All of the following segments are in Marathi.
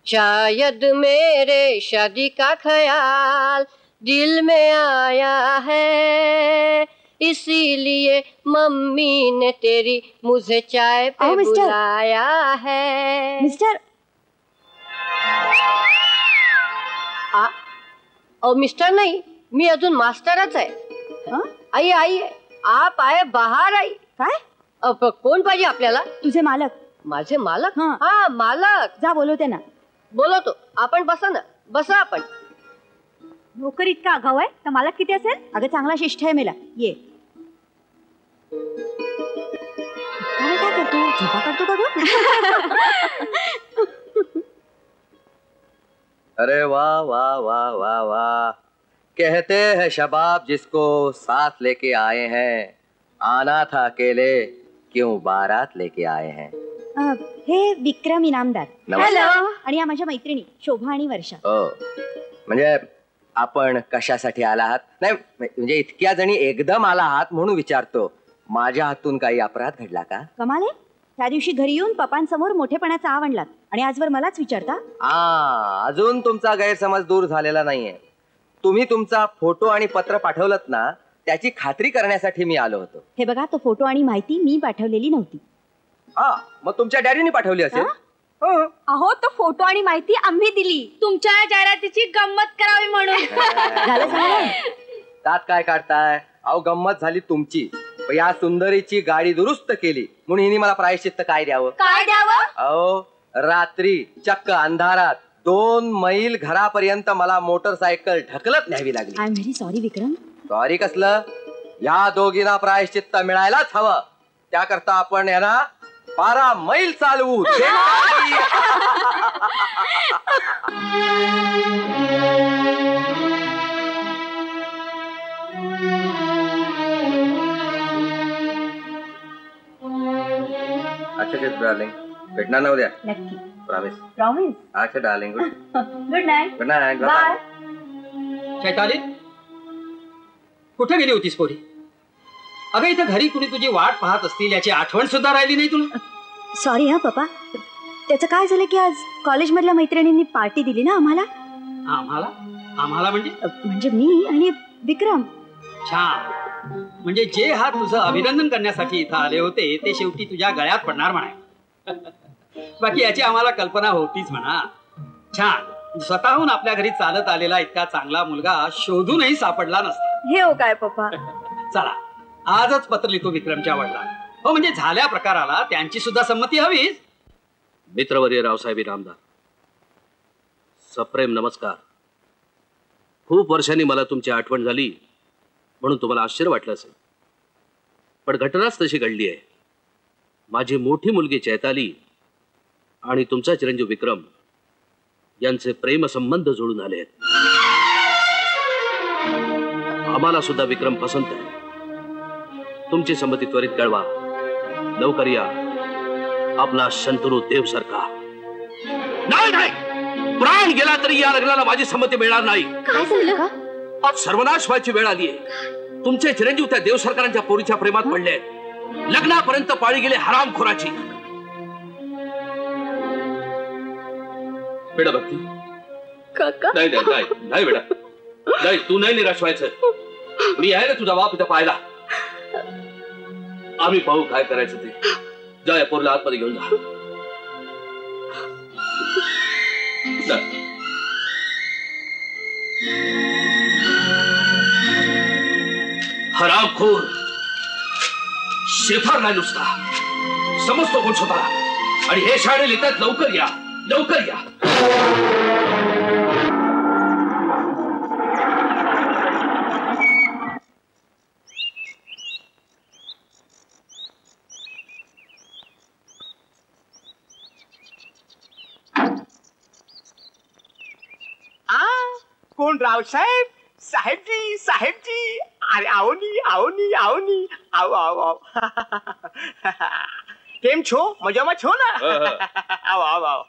शायद मेरे शादी का ख्याल दिल में आया है, इसीलिए मम्मी ने तेरी मुझे चाय पे बुलाया है। मिस्टर मिस्टर नहीं, मी अजून मास्टरच आहे। आई आई आप आए बाहर आई। काय? कोण पाहिजे आपल्याला? तुझे मालक। माझे मालक? हा मालक। जा बोलवते ना। बोलवतो, आपण बसा ना, बसा आपण। नोकर इतका आगाऊ आहे तर मालक किती असेल? अगं चांगला शिष्ट आहे मेला, ये। काय करतो? झोपा काढतो का गं? अरे वाह वाह वाह वाह वाह, कहते हैं शबाब जिसको साथ लेके आए हैं, आना था अकेले क्यों बारात लेके आए हैं। हे विक्रम इनामदार। हॅलो। आणि या माझ्या मैत्रिणी शोभा आणि वर्षा। हो, म्हणजे आपण कशासाठी आला आहात? नाही म्हणजे इतक्या जणी एकदम आला आहात म्हणून विचारतो, माझ्या हातून काही अपराध घडला का? कमाल आहे, त्या दिवशी घरी येऊन पप्पांसमोर मोठेपणाचा आव आणलात आणि आजवर मलाच विचारता? अजून तुमचा गैरसमज दूर झालेला नाहीये। तुम्ही तुमचा फोटो आणि पत्र पाठवलत ना, त्याची खात्री करण्यासाठी मी आलो होतो। हे बघा, तो फोटो आणि माहिती मी पाठवलेली नव्हती। मग तुमच्या डॅडीने पाठवली असेल। अहो, तो फोटो आणि माहिती आम्ही दिली तुमच्या जाहिरातीची गंमत करावी म्हणून। झालं सांगा, त्यात काय काढताय? अहो गंमत झाली तुमची, या सुंदरीची गाडी दुरुस्त केली म्हणून हिने मला प्रायश्चित्त काय द्यावं? काय द्यावं? अहो रात्री चक्क अंधारात 2 मैल घरापर्यंत मला मोटरसायकल ढकलत न्यावी लागली। I am very sorry Vikram. Sorry कसलं? या दोघींना प्रायश्चित्त मिळायलाच हवं, त्याकरता आपण यांना 12 मैल चालवू। अच्छा डार्लिंग, भेटणार ना उद्या? नक्की। प्रॉमिस? प्रॉमिस। अच्छा darling, good night. Good night, bye. Chaitali, कुठे गेली होतीस पोरी? अगं इथं घरी कुणी तुझी वाट पाहत असतील याची आठवण सुद्धा राहिली नाही तुला? सॉरी हा पप्पा, त्याचं काय झालं की आज कॉलेजमधल्या मैत्रिणींनी पार्टी दिली ना आम्हाला। आम्हाला? आम्हाला म्हणजे मी आणि विक्रम। छान, म्हणजे जे हा तुझं अभिनंदन करण्यासाठी इथं आले होते ते शेवटी तुझ्या गळ्यात पडणार म्हणाय। बाकी याची आम्हाला कल्पना होतीच म्हणा। छान, स्वतःहून आपल्या घरी चालत आलेला इतका चांगला मुलगा शोधूनही सापडला नसता। हे हो काय पप्पा? चला आजच पत्र लिहितो विक्रमच्या वडिलांना। हो म्हणजे झाल्या प्रकाराला त्यांची सुद्धा संमती हवीच। मित्रवर्य रावसाहेब इनामदार, सप्रेम नमस्कार। खूप वर्षांनी मला तुमची आठवण झाली म्हणून तुम्हाला आश्चर्य वाटलं असेल, पण घटनाच तशी घडली आहे। माझी मोठी मुलगी चैताली आणि तुमचा चिरंजीव विक्रम यांचे प्रेम संबंध जोडून आले आहेत। आम्हाला सुद्धा विक्रम पसंत आहे। तुमची संमती त्वरित कळवा, लवकर या। आपला शंतनू देव सारखा। नाही नाही, प्राण गेला तरी या लग्नाला माझी संमती मिळणार नाही। काय झालं? आज सर्वनाश व्हायची वेळ आली आहे। तुमचे चिरंजीव त्या देव सरकारांच्या पोरीच्या प्रेमात पडले, लग्नापर्यंत पाळी गेले हरामखोराची। बेटा भक्ती, काका नाही नाही नाही नाही बेटा, नाही तू नाही निराश व्हायचं। मी आहे ना तुझा बाप इथं पाहायला। आम्ही पाहू काय करायचं ते। जा या पोरीला आतमध्ये घेऊन जा। हरामखोर, शेफार नाही नुसता, समजतो कोण स्वतःला। आणि हे शाळे लिहितात, लवकर या लवकर या। कोण? रावसाहेब? साहेबजी साहेबजी, अरे आओनी आओनी आओनी, आओ आओ आओ। केम छो? मजाમાં છો ना? आओ आओ आओ।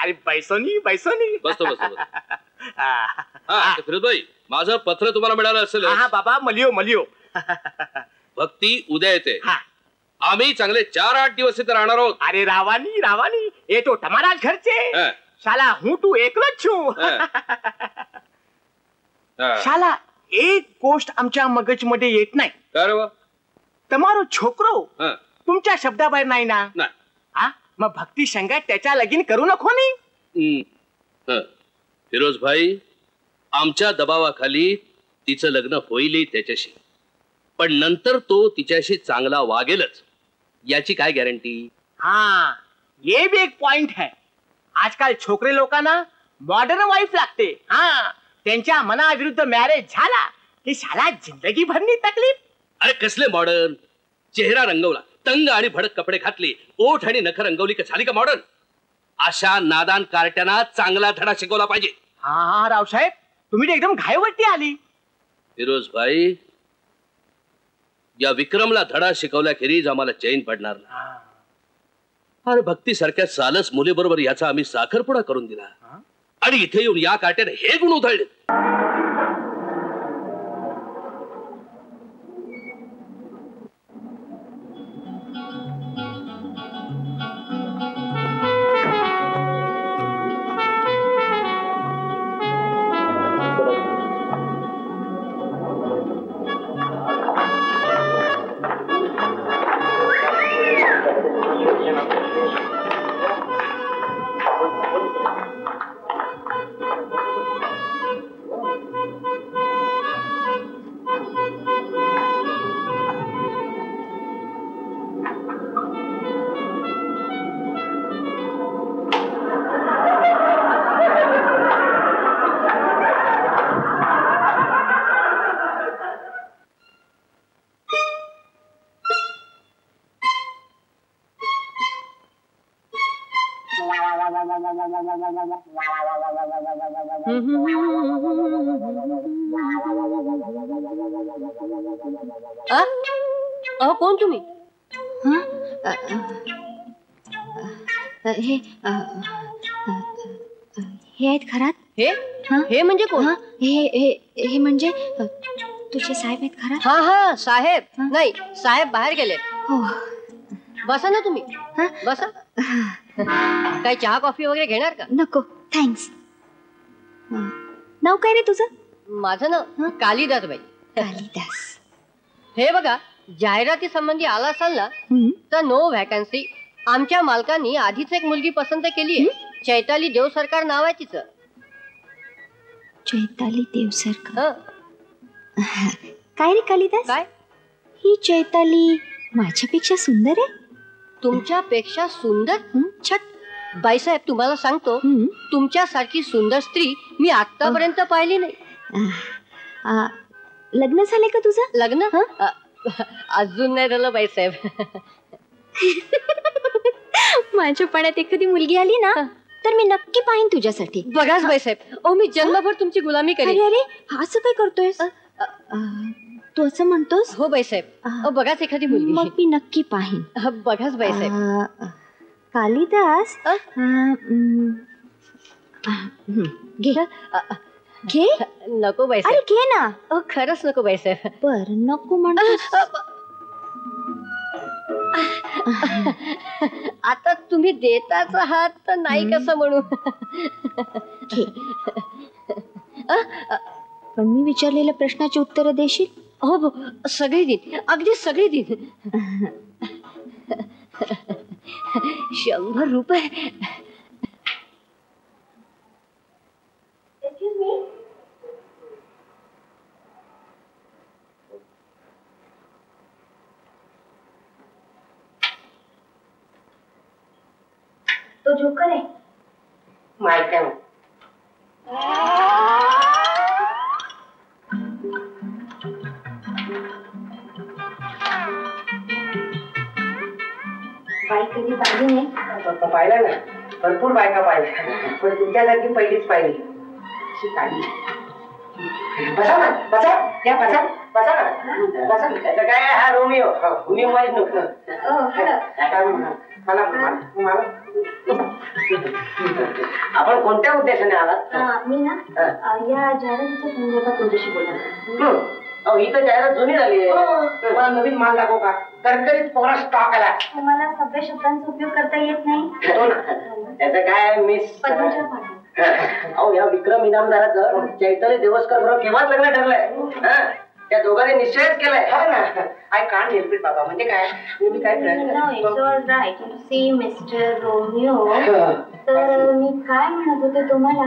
अरे बैसोनी बैसोनी। बसतो बसतो। फिरोजभाई, माझं पत्र तुम्हाला मिळालं असेल? हा बाबा, मलियो मलियो। भक्ती उद्या येते आम्ही चांगले 4-8 दिवस इथे राहणार आहोत. अरे रावानी रावानी ये तो टमारा घरचे हा. शाला हूँ तू एकलोच छू. शाला एक गोष्ट आमच्या मगजमध्ये येत नाही. તમારો છોકરો तुमच्या शब्दाबाहेर नाही ना. हा मग भक्ती संघात त्याच्या लगीन करू नको नी. फिरोज भाई आमच्या दबावाखाली तिचं लग्न होईल त्याच्याशी, पण नंतर तो तिच्याशी चांगला वागेलच याची काय गॅरंटी. हाँ ये भी एक पॉइंट है. आजकाल छोकरे लोकांना मॉडर्न वाईफ लागते. हाँ त्यांच्या मनाविरुद्ध मॅरेज झाला की शाला जिंदगी भरनी तकलीफ. अरे कसले मॉडर्न. चेहरा रंगवला, तंग आणि भडक कपडे घातले, ओठ आणि नख रंगवली का झाली का मॉडर्न. अशा नादान कार्ट्यांना चांगला धडा शिकवला पाहिजे. हा रावसाहेब तुम्ही एकदम घाईवरती आली. फिरोज भाई या विक्रमला धडा शिकवल्याखेरीज आम्हाला चैन पडणार नाही. अरे भक्ती सारख्या सालस मुलीबरोबर याचा आम्ही साखरपुडा करून दिला आणि इथे येऊन या काट्याने हे गुण उधळले. कोण तुम्ही. हे आहेत घरात. हे म्हणजे कोण. हे म्हणजे तुझे साहेब आहेत घरात. हा हा साहेब. नाही साहेब बाहेर गेले. हो बसा ना तुम्ही. बसा. काही चहा कॉफी वगैरे घेणार का. नको थँक्स. नाव काय रे तुझं. माझं नाव कालिदास बाई. कालिदास. हे बघा जाहिराती संबंधी आला असाल ना तर नो व्हॅकन्सी. आमच्या मालकांनी आधीच एक मुलगी पसंत केली आहे. चैताली देव सरकार नाव आहे तिचं. चैताली देव सरकार. काय रे कालिदास. काय ही चैताली माझ्यापेक्षा सुंदर आहे. तुमच्यापेक्षा सुंदर. छट बाईसाहेब तुम्हाला सांगतो तुमच्यासारखी सुंदर स्त्री मी आतापर्यंत पाहिली नाही. लग्न झालंय का तुझं. लग्न अजून नाही झालं बाईसाहेब. माझ्या पाण्यात एखादी मुलगी आली ना तर मी नक्की पाहीन तुझ्यासाठी. बघाच बाईसाहेब मी जन्मभर तुमची गुलामी करेन. अरे असं काय करतोयस. तू असं म्हणतोस. हो बाईसाहेब बघाच एखादी मुलगी. मग मी नक्की पाहीन. बघाच बाईसाहेब. कालिदास घे घे. नको बाईसाहेब. अरे घे ना. खरंच नको बाईसाहेब. बर नको म्हणतोस. आता तुम्ही देताच आहात तर नाही कसं म्हणू. पण मी विचारलेल्या प्रश्नाची उत्तरं देशील. हो सगळी दिन अगदी सगळी दिन. 100 रुपये. तो जोकर आहे. माहिती आहे. बाई कधी पाहिली नाही. पाहिलं ना भरपूर बायका पाहिल्या पण तुमच्यासारखी पहिलीच पाहिली. बसा ना बसा या बसा बसा ना बसा. त्याचं काय हा रोमिओ कुणी माहीत नव्हतं. आपण कोणत्या उद्देशाने आलात. मी ना या जाहिरातीच्या संदर्भात तुझ्याशी बोलणार. अहो ही तर जाहिरात जुनी झाली आहे. तुम्हाला नवीन माल दाखव का? तरकरीत कोरा स्टॉक आला. तुम्हाला सगळ्या शब्दांचा उपयोग करता येत नाही. येतो ना. त्याचं काय मिस पद्मश्री पाटील. अहो या विक्रम इनामदाराचं चैताली देवस्कर बरोबर केव्हाच लग्न ठरलंय. त्या दोघांनी निश्चयच केलाय. आय कांट हेल्प इट बाबा. म्हणजे काय मी काय मिस्टर रोमिओ. तर मी काय म्हणत होते तुम्हाला,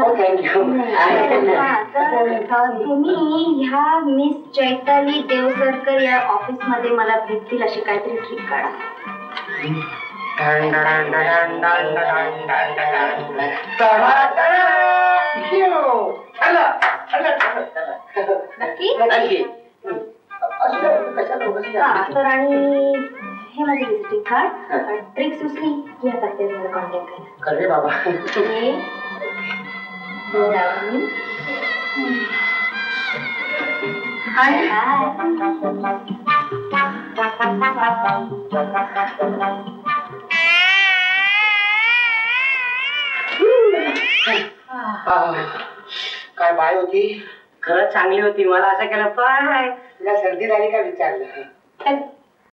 तुम्ही ह्या मिस चैताली देवसरकर या ऑफिस मध्ये मला भेटतील अशी काहीतरी ट्रिक काढा. नक्की? तर आणि हे माझे विजिटिंग कार्ड. ट्रिक सुचली की आता ते मला कॉन्टॅक्ट करा. करे बाबा. काय बाय होती? खरंच चांगली होती. मला असं केलं पाय तुला सर्दी झाली का विचारलं.